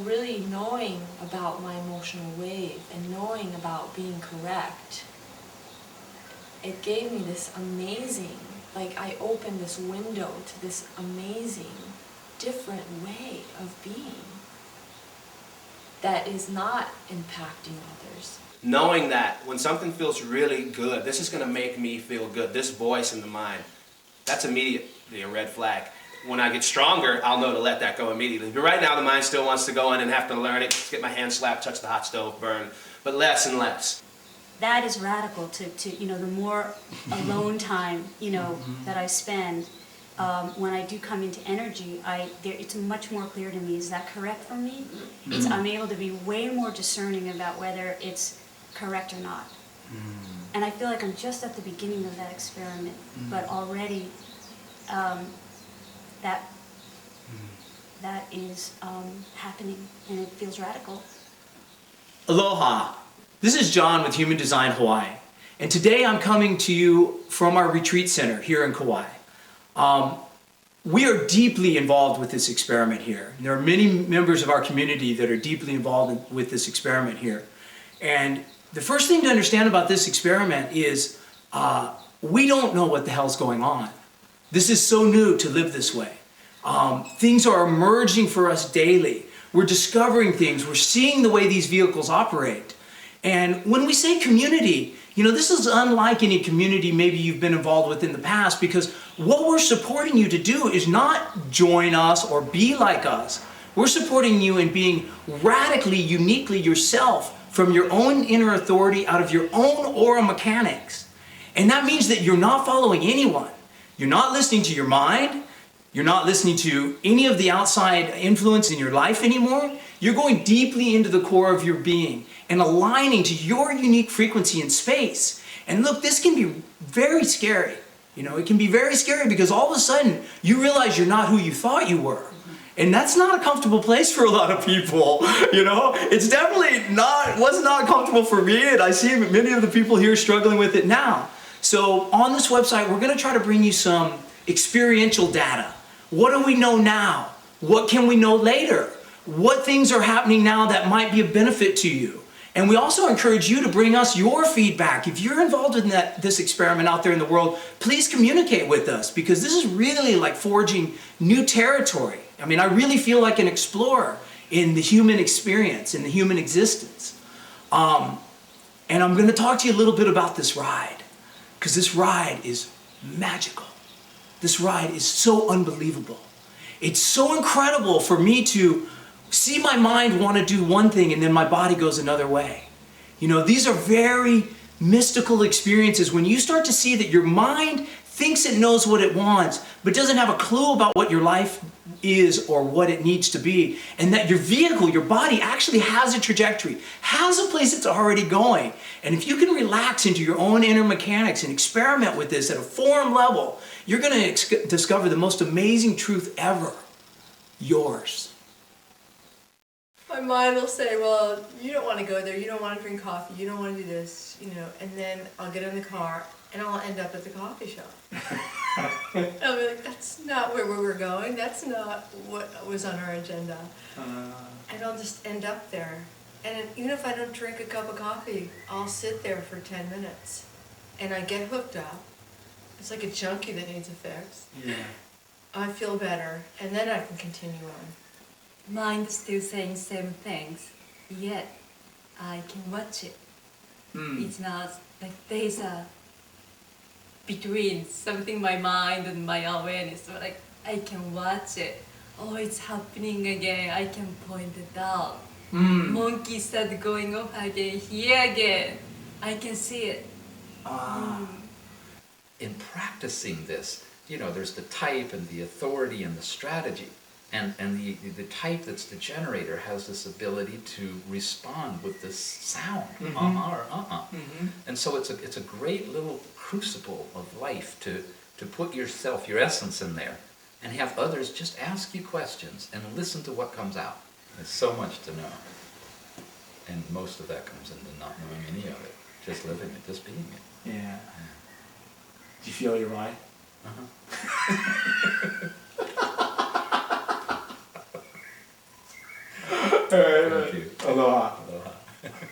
Really knowing about my emotional wave and knowing about being correct, it gave me this amazing, like I opened this window to this amazing, different way of being that is not impacting others. Knowing that when something feels really good, this is going to make me feel good, this voice in the mind, that's immediately a red flag. When I get stronger, I'll know to let that go immediately. But right now, the mind still wants to go in and have to learn it, get my hand slapped, touch the hot stove, burn, but less and less. That is radical to the more alone time, that I spend, when I do come into energy, it's much more clear to me, is that correct for me? I'm able to be way more discerning about whether it's correct or not. And I feel like I'm just at the beginning of that experiment, but already that is happening, and it feels radical. Aloha. This is John with Human Design Hawaii, and today I'm coming to you from our retreat center here in Kauai. We are deeply involved with this experiment here. There are many members of our community that are deeply involved with this experiment here. And the first thing to understand about this experiment is we don't know what the hell's going on. This is so new to live this way. Things are emerging for us daily. We're discovering things. We're seeing the way these vehicles operate. And when we say community, this is unlike any community maybe you've been involved with in the past, because what we're supporting you to do is not join us or be like us. We're supporting you in being radically, uniquely yourself from your own inner authority, out of your own aura mechanics. And that means that you're not following anyone. You're not listening to your mind. You're not listening to any of the outside influence in your life anymore. You're going deeply into the core of your being and aligning to your unique frequency in space. And look, this can be very scary. It can be very scary because all of a sudden you realize you're not who you thought you were. And that's not a comfortable place for a lot of people, It's definitely was not comfortable for me, and I see many of the people here struggling with it now. So on this website, we're going to try to bring you some experiential data. What do we know now? What can we know later? What things are happening now that might be a benefit to you? And we also encourage you to bring us your feedback. If you're involved in this experiment out there in the world, please communicate with us, because this is really like forging new territory. I really feel like an explorer in the human experience, in the human existence. And I'm going to talk to you a little bit about this ride, because this ride is magical. This ride is so unbelievable. It's so incredible for me to see my mind want to do one thing and then my body goes another way. These are very mystical experiences when you start to see that your mind thinks it knows what it wants, but doesn't have a clue about what your life is or what it needs to be, and that your vehicle, your body, actually has a trajectory, has a place it's already going. And if you can relax into your own inner mechanics and experiment with this at a form level, you're going to discover the most amazing truth ever. Yours. My mind will say, well, you don't want to go there, you don't want to drink coffee, you don't want to do this, and then I'll get in the car and I'll end up at the coffee shop. And I'll be like, that's not where we were going, that's not what was on our agenda. And I'll just end up there. And even if I don't drink a cup of coffee, I'll sit there for 10 minutes and I get hooked up. It's like a junkie that needs a fix. Yeah. I feel better, and then I can continue on. Mind still saying same things, yet I can watch it. It's not like there's a between something my mind and my awareness, so like I can watch it. Oh, it's happening again, I can point it out. Monkey started going off again, here again. I can see it. In practicing this, there's the type and the authority and the strategy. And the type that's the generator has this ability to respond with this sound, or And so it's a great little crucible of life to put yourself, your essence in there, and have others just ask you questions and listen to what comes out. There's so much to know. And most of that comes into not knowing any of it, just living it, just being it. Yeah. Do you feel your ride? Thank you. Aloha. Aloha.